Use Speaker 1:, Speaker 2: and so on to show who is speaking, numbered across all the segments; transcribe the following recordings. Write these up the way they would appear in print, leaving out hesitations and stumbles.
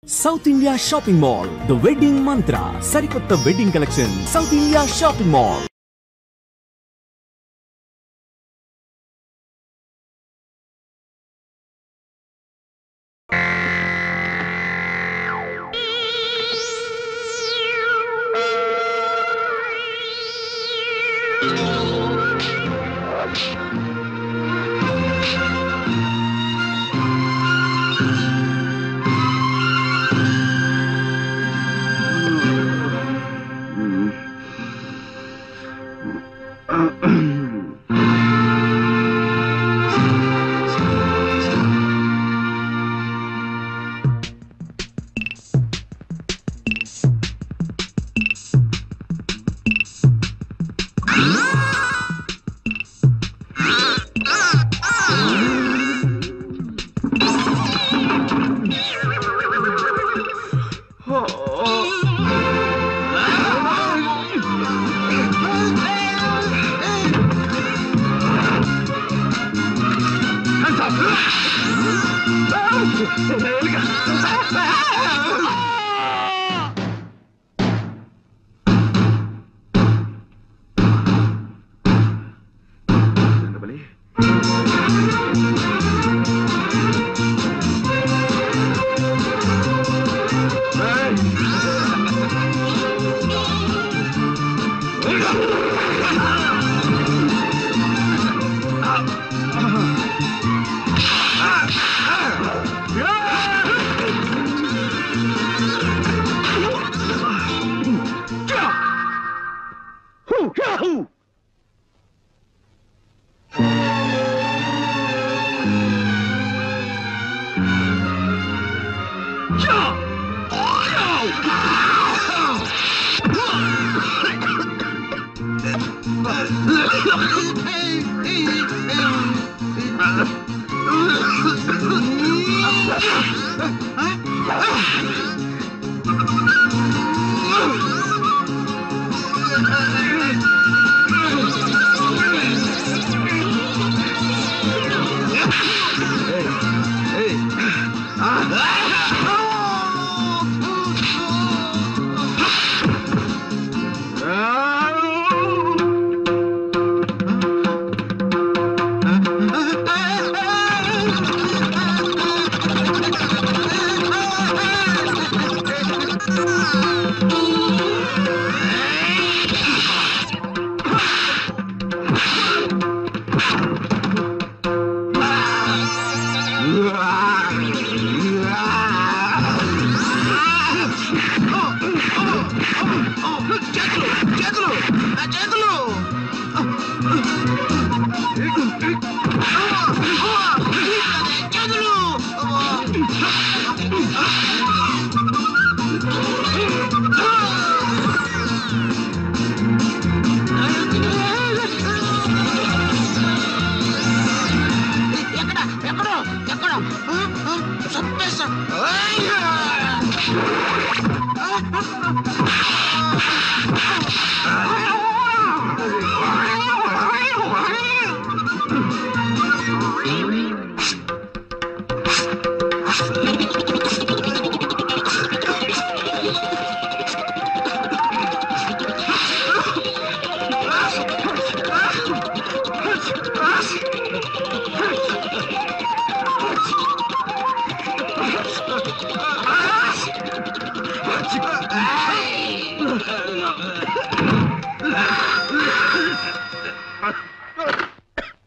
Speaker 1: South India Shopping Mall, The Wedding Mantra, Sarikotta Wedding Collection, South India Shopping Mall.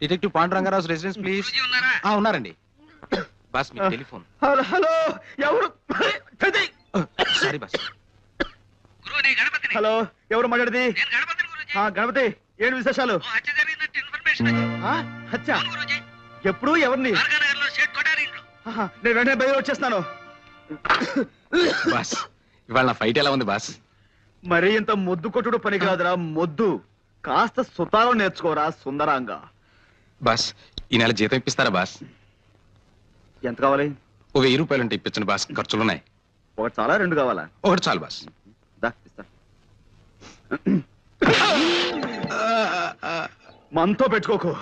Speaker 2: Detective Panduranga Rao residence please. ఉన్నారండి boss, మీ telephone.
Speaker 3: Hello, ఎవరు?
Speaker 2: Sorry boss.
Speaker 3: Hello, ఎవరు మాట్లాడేది? గణపతి, ఏంటి విశేషాలు? హత్య ఎప్పుడు? ఎవరిని? నేను వెంటనే బయలు వచ్చేస్తాను.
Speaker 2: బాస్, ఇవాళ నా ఫైట్ ఎలా ఉంది బాస్?
Speaker 3: మరీ ఇంత మొద్దు కొట్టుడు పనికిరాదురా మొద్దు. కాస్త సుతారం నేర్చుకోరా సుందరాంగా.
Speaker 2: బాస్, ఈ నెల జీతం ఇప్పిస్తారా బాస్?
Speaker 3: ఎంత కావాలి?
Speaker 2: ఓ 1000 రూపాయలు ఉంటే ఇప్పించండి బాస్, ఖర్చులున్నాయి.
Speaker 3: ఒకటి చాలా, రెండు కావాలా?
Speaker 2: ఒకటి చాలు బాస్.
Speaker 3: మనతో పెట్టుకోకు.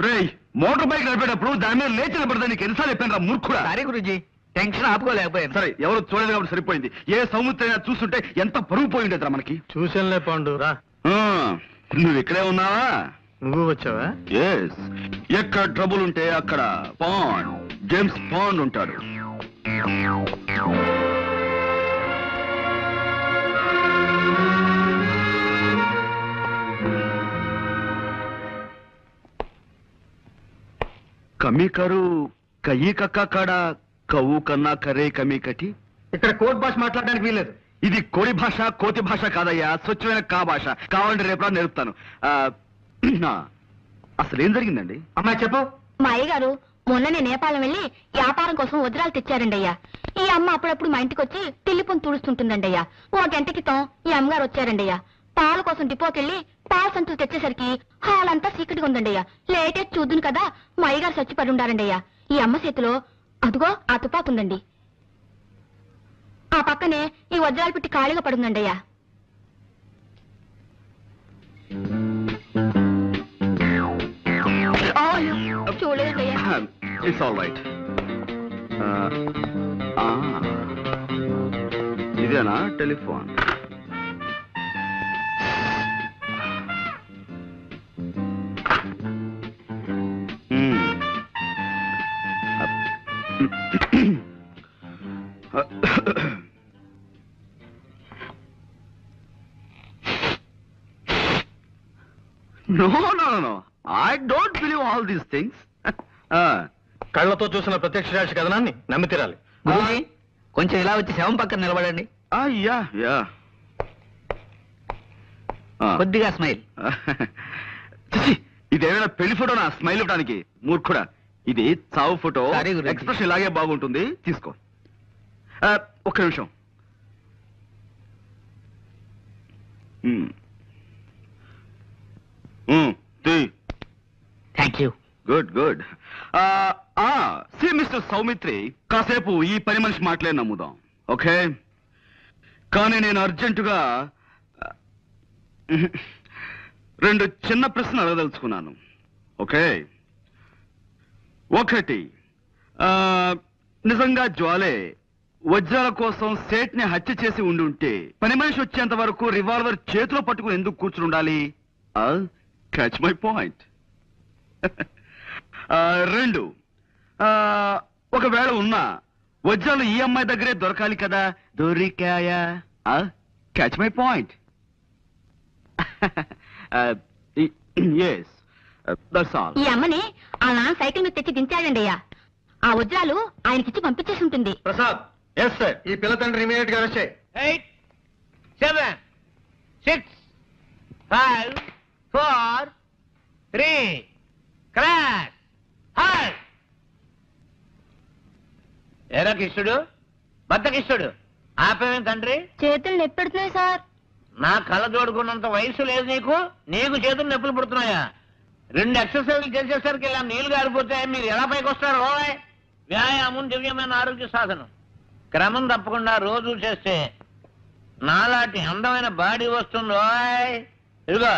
Speaker 3: రేయ్, మోటార్ బైక్ నడిపేటప్పుడు దాని మీద లేచి నిలబడదా నీకు ఎన్నిసార్లు చెప్పాను రా మూర్ఖుడా.
Speaker 4: సారీ గురుజీ, టెన్షన్ ఆపుకోలేకపోయాను.
Speaker 3: సరే, ఎవరు చూడలేదు కాబట్టి సరిపోయింది. ఏ సముద్రం చూస్తుంటే ఎంత పరుగు పోయి ఉండేదిరా మనకి.
Speaker 4: చూసానులే పాండు రా.
Speaker 3: నువ్వు ఇక్కడే ఉన్నావా?
Speaker 4: నువ్వు వచ్చావా?
Speaker 3: ఎస్. ఎక్కడ ట్రబుల్ ఉంటే అక్కడ పాండ్, జేమ్స్ పాండ్ ఉంటాడు. కమీ కరు కయ్యి కక్క కాడ కవ్వు కన్నా కరే కమీ కటి.
Speaker 4: ఇక్కడ కోర్టు భాష మాట్లాడడానికి వీల్లేదు.
Speaker 3: ఇది కోడి భాష, కోతి భాష కాదయ్యా, స్వచ్ఛమైన కా భాష. కావాలంటే రేపు నేర్పుతాను. అసలు ఏం జరిగిందండి?
Speaker 4: అమ్మాయి చెప్పు.
Speaker 5: మా అయ్యగారు మొన్ననే నేపాళం వెళ్ళి వ్యాపారం కోసం వజ్రాలు తెచ్చారండి అయ్యా. ఈ అమ్మ అప్పుడప్పుడు మా ఇంటికి వచ్చి తిల్లిపొని తుడుస్తుంటుందండి అయ్యా. ఓ గంట క్రితం ఈ అమ్మగారు వచ్చారండి అయ్యా. పాల కోసం డిపోకెళ్ళి పాల సంచులు తెచ్చేసరికి హాల్ అంతా చీకటిగా ఉందండి అయ్యా. లేటే చూద్దును కదా మా అయ్యగారు చచ్చిపడి ఉండారండి అయ్యా. ఈ అమ్మ చేతిలో అదుగో ఆ తుపాకు ఉందండి. ఆ పక్కనే ఈ వజ్రాలు పెట్టి ఖాళీగా పడుందండి అయ్యా. చూడలేదండి అయ్యా.
Speaker 3: It's all right. ఇదేనా telephone? No. I don't believe all these things.
Speaker 4: కళ్ళతో చూసిన ప్రత్యక్ష సాక్షి కథనాన్ని నమ్మి తీరాలి. గురూజీ, కొంచెం ఇలా వచ్చి శవం పక్కన నిలబడండి.
Speaker 3: యా.
Speaker 4: కొద్దిగా స్మైల్.
Speaker 3: ఇదేమైనా పెళ్లి ఫోటోనా స్మైల్ ఇవ్వడానికి? మూర్ఖుడా, ఇది చావు ఫోటో.
Speaker 4: Sorry, గురూజీ.
Speaker 3: ఎక్స్ప్రెషన్ ఇలాగే బాగుంటుంది, తీసుకో. ఒక్క నిమిషం.
Speaker 4: Thank you.
Speaker 3: Good. See mister Soumitri, కాసేపు ఈ పని మనిషి మాటలే నమ్ముదాం, ఓకే? కానీ నేను అర్జెంటుగా 2 చిన్న ప్రశ్నలు అడగదలుచుకున్నాను, ఓకే? ఒకటి, నిజంగా జ్వాలే వజ్రాల కోసం సేట్ని హత్య చేసి ఉండుంటే పని మనిషి వచ్చేంత వరకు రివాల్వర్ చేతిలో పట్టుకుని ఎందుకు కూర్చుని ఉండాలి? Catch my point. 2, ఒకవేళ ఉన్నా వజ్రాలు ఈ అమ్మాయి దగ్గరే దొరకాలి కదా, దొరికాయా? Catch my point. Yes, that's all.
Speaker 5: ఈ అమ్మని ఆ నాన్న సైకిల్ మీద తెచ్చి దించాడండి అయ్యా. ఆ వజ్రాలు ఆయనకిచ్చి పంపించేసి ఉంటుంది.
Speaker 4: ప్రసాద్. Yes sir. ఈ పిల్ల తండ్రి ఇమీడియట్ గా అరెస్ట్ చేయి.
Speaker 6: 8, 7, 6, 5, 4, 3, క్రాష్. హాయ్ ఏరా కిష్టుడు, భర్త కిష్టుడు, ఆపేమే తండ్రి?
Speaker 5: చేతులు నొప్పెడుతున్నాయి సార్.
Speaker 6: నా కళ్ళ జోడుకున్నంత వయసు లేదు నీకు. నీకు చేతులు నొప్పులు పుడుతున్నాయా? 2 ఎక్సర్సైజ్లు చేసేసరికి ఇలా నీళ్లు గారిపోతాయి. మీరు ఎలా పైకి వస్తారు? వ్యాయామం దివ్యమైన ఆరోగ్య సాధనం. క్రమం తప్పకుండా రోజు చేస్తే నాలాంటి అందమైన బాడీ వస్తుంది. ఇదిగో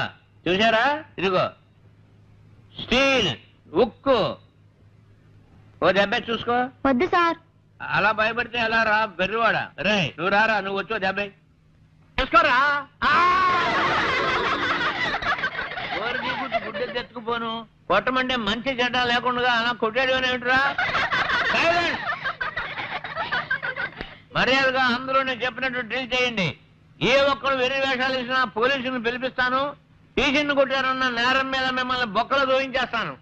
Speaker 6: చూసారా, ఇదిగో స్టీల్, ఉక్కు. ఓ దెబ్బ చూసుకో.
Speaker 5: వద్దు సార్.
Speaker 6: అలా భయపడితే ఎలా రా బెర్రివాడా? రే నువ్వు రారా, నువ్వు వచ్చో దెబ్బ చూసుకోరా. గుడ్డ తెచ్చుకుపోను. కొట్టమంటే మంచి చెడ్డ లేకుండా అలా కొట్టాడు ఏమిట్రా? మర్యాదగా అందరూ నేను చెప్పినట్టు డ్రిల్ చేయండి. ఏ ఒక్కరు వెర్రి వేషాలు ఇచ్చినా పోలీసులను పిలిపిస్తాను. టీచర్ని కొట్టారన్న నేరం మీద మిమ్మల్ని బొక్కలు దోయించేస్తాను.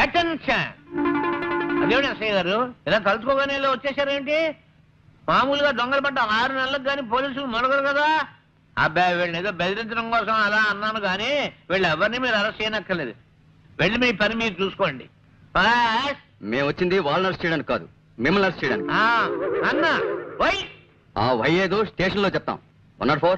Speaker 6: అటెన్షన్. అదేమిటి అసయ్య గారు, ఇలా కలుసుకోగానే ఇలా వచ్చేసారేంటి? మామూలుగా దొంగలు పడ్డ 6 నెలలకు కానీ పోలీసులు మొదలగరు కదా. అబ్బాయి వీళ్ళని ఏదో బెదిరించడం కోసం అలా అన్నాను కానీ వీళ్ళు ఎవరిని మీరు అరెస్ట్ చేయనక్కర్లేదు. వెళ్ళి మీ పని మీరు చూసుకోండి.
Speaker 3: మేము వచ్చింది వాళ్ళని అరెస్ట్ చేయడానికి కాదు, మిమ్మల్ని అరెస్ట్ చేయడానికి.
Speaker 6: అన్నా వై
Speaker 3: ఆ వై ఏదో స్టేషన్ లో చెప్తాం. 104